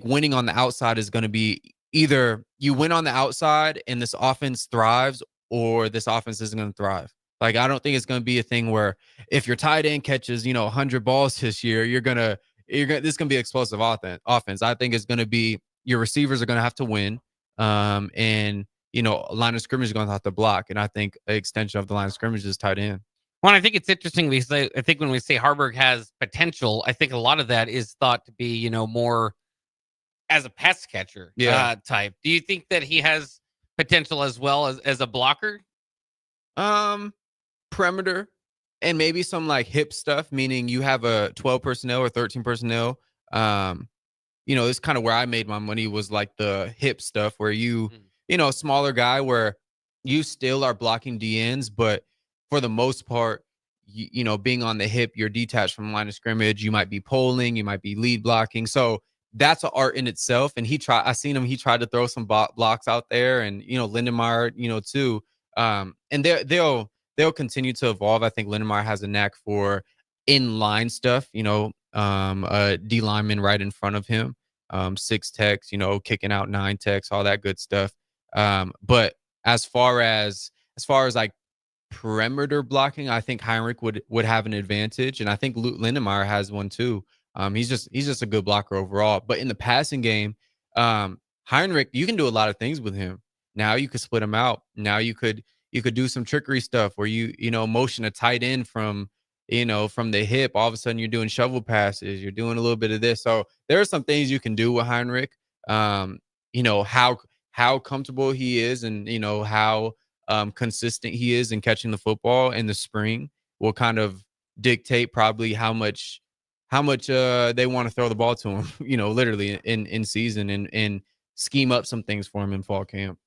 Speaker 20: winning on the outside is going to be either you win on the outside and this offense thrives, or this offense isn't going to thrive. Like, I don't think it's going to be a thing where if your tight end catches, 100 balls this year, this is going to be explosive offense. I think it's going to be your receivers are going to have to win. And line of scrimmage is going to have to block. And I think an extension of the line of scrimmage is tight end.
Speaker 19: Well, I think it's interesting because I think when we say Harburg has potential, I think a lot of that is thought to be, more as a pass catcher type. Do you think that he has potential as well as a blocker?
Speaker 20: Perimeter and maybe some like hip stuff, meaning you have a 12 personnel or 13 personnel. It's kind of where I made my money was like the hip stuff where a smaller guy where you still are blocking DNs, but for the most part, being on the hip, you're detached from the line of scrimmage. You might be polling, you might be lead blocking. So that's an art in itself. And he tried to throw some blocks out there, and, Lindenmeyer, too. And they'll continue to evolve. I think Lindenmeyer has a knack for in-line stuff, a D lineman right in front of him, 6 techs, kicking out 9 techs, all that good stuff. But as far as like perimeter blocking, I think Heinrich would have an advantage, and I think Lindenmeyer has one too. He's just a good blocker overall. But in the passing game, Heinrich, you can do a lot of things with him. Now you could split him out. Now you could do some trickery stuff where you motion a tight end from the hip. All of a sudden you're doing shovel passes. You're doing a little bit of this. So there are some things you can do with Heinrich. How comfortable he is, and how consistent he is in catching the football in the spring will kind of dictate probably how much they want to throw the ball to him, literally in season, and scheme up some things for him in fall camp.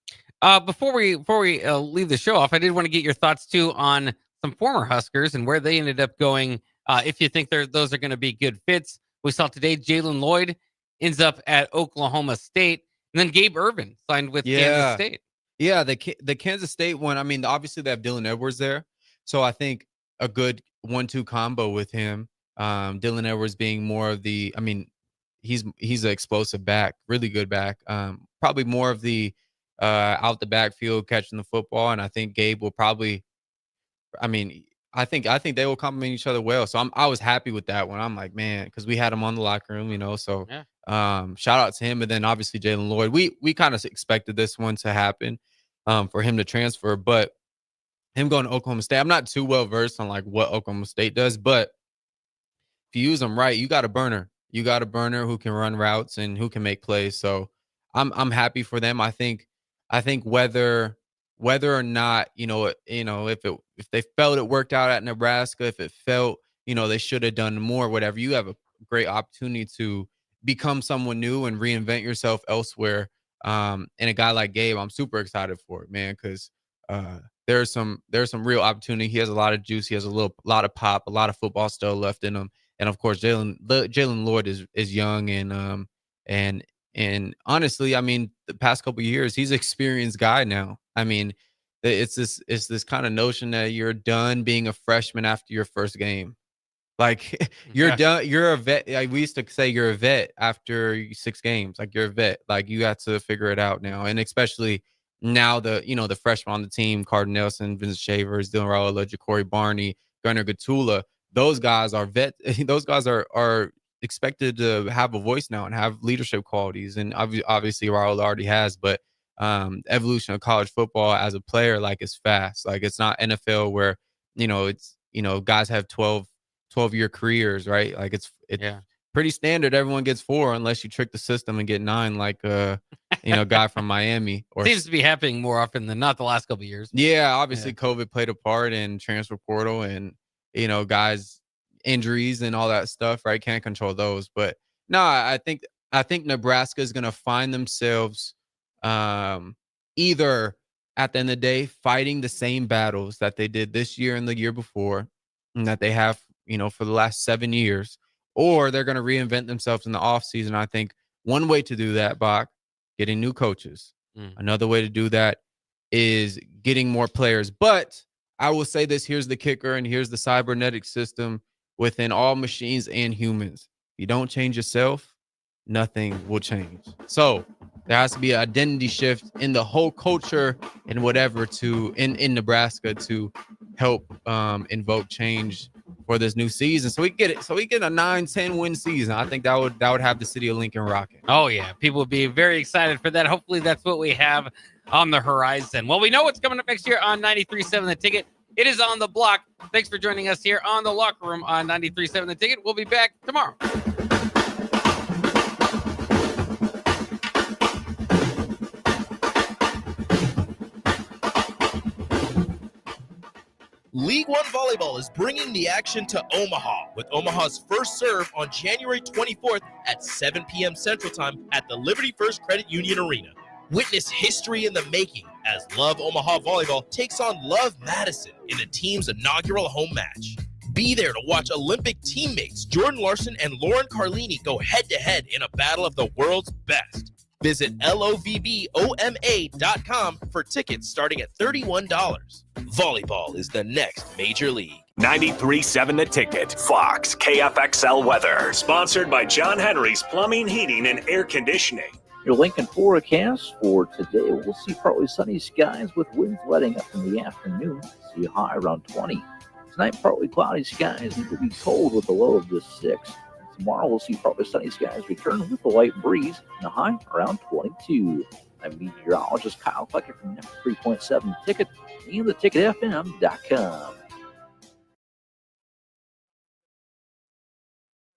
Speaker 19: Before we leave the show off, I did want to get your thoughts too on some former Huskers and where they ended up going. If you think those are going to be good fits. We saw today Jalen Lloyd ends up at Oklahoma State, and then Gabe Ervin signed with Kansas State.
Speaker 20: Yeah, the Kansas State one. I mean, obviously they have Dylan Edwards there, so I think a good 1-2 combo with him. Dylan Edwards being more of the, I mean, he's an explosive back, really good back. Probably more of the out the backfield catching the football, and I think Gabe will probably. I mean, I think they will complement each other well. So I was happy with that one. I'm like, man, because we had him on the locker room, So shout out to him, and then obviously Jalen Lloyd. We kind of expected this one to happen, for him to transfer, but him going to Oklahoma State. I'm not too well versed on like what Oklahoma State does, but if you use them right, you got a burner. You got a burner who can run routes and who can make plays. So I'm happy for them. I think whether or not, if they felt it worked out at Nebraska, if it felt, they should have done more, whatever, you have a great opportunity to become someone new and reinvent yourself elsewhere. And a guy like Gabe, I'm super excited for it, man, because there's some real opportunity. He has a lot of juice. He has a lot of pop, a lot of football still left in him. And of course, Jalen Lloyd is young, and honestly, I mean, the past couple of years, he's an experienced guy now. I mean, it's this kind of notion that you're done being a freshman after your first game. Like you're done. You're a vet. Like, we used to say you're a vet after 6 games. Like you're a vet. Like you got to figure it out now. And especially now the freshmen on the team, Carter Nelson, Vince Shavers, Dylan Raiola, Ja'Cory Barney, Gunnar Gatula, those guys are those guys are expected to have a voice now and have leadership qualities. And obviously Raiola already has, but evolution of college football as a player, like, is fast. Like it's not NFL where, it's, guys have 12-year careers, right? Like it's pretty standard. Everyone gets 4 unless you trick the system and get 9, like guy from Miami. Or
Speaker 19: seems to be happening more often than not the last couple of years.
Speaker 20: Yeah, obviously COVID played a part in transfer portal and guys injuries and all that stuff, right? Can't control those. But no, I think Nebraska is going to find themselves either at the end of the day fighting the same battles that they did this year and the year before and that they have for the last 7 years, or they're going to reinvent themselves in the offseason. I think one way to do that, Bach, getting new coaches. Another way to do that is getting more players. But I will say this, here's the kicker, and here's the cybernetic system within all machines and humans. If you don't change yourself, nothing will change. So there has to be an identity shift in the whole culture and whatever in Nebraska to help invoke change for this new season. So we get it. So we get a 9-10 win season. I think that would have the city of Lincoln rocking.
Speaker 19: Oh yeah, people would be very excited for that. Hopefully that's what we have on the horizon. Well, we know what's coming up next year on 93.7 The Ticket. It is on the block. Thanks for joining us here on the Locker Room on 93.7 The Ticket. We'll be back tomorrow.
Speaker 23: League One Volleyball is bringing the action to Omaha with Omaha's first serve on January 24th at 7 p.m. Central Time at the Liberty First Credit Union Arena. Witness history in the making as Love Omaha Volleyball takes on Love Madison in the team's inaugural home match. Be there to watch Olympic teammates Jordan Larson and Lauren Carlini go head-to-head in a battle of the world's best. Visit LOVBOMA.com for tickets starting at $31. Volleyball is the next major league.
Speaker 16: 93.7 The Ticket. Fox KFXL weather. Sponsored by John Henry's Plumbing, Heating, and Air Conditioning.
Speaker 10: Your Lincoln forecast for today, we'll see partly sunny skies with winds letting up in the afternoon. See a high around 20. Tonight, partly cloudy skies. It will be cold with a low of just 6. Tomorrow, we'll see partly sunny skies return with a light breeze and a high around 22. I'm meteorologist Kyle Klecker from 3.7 Ticket and theticketfm.com.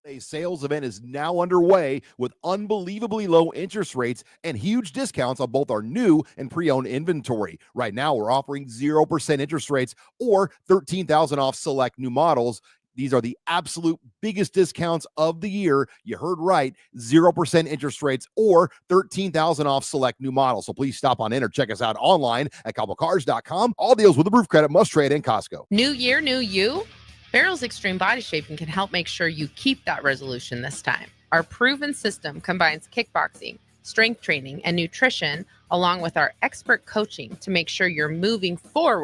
Speaker 27: A sales event is now underway with unbelievably low interest rates and huge discounts on both our new and pre-owned inventory. Right now, we're offering 0% interest rates or $13,000 off select new models. These are the absolute biggest discounts of the year. You heard right, 0% interest rates or $13,000 off select new models. So please stop on in or check us out online at cobblecars.com. All deals with approved credit, must trade, and Costco.
Speaker 22: New year, new you? Barrel's Extreme Body Shaping can help make sure you keep that resolution this time. Our proven system combines kickboxing, strength training, and nutrition, along with our expert coaching to make sure you're moving forward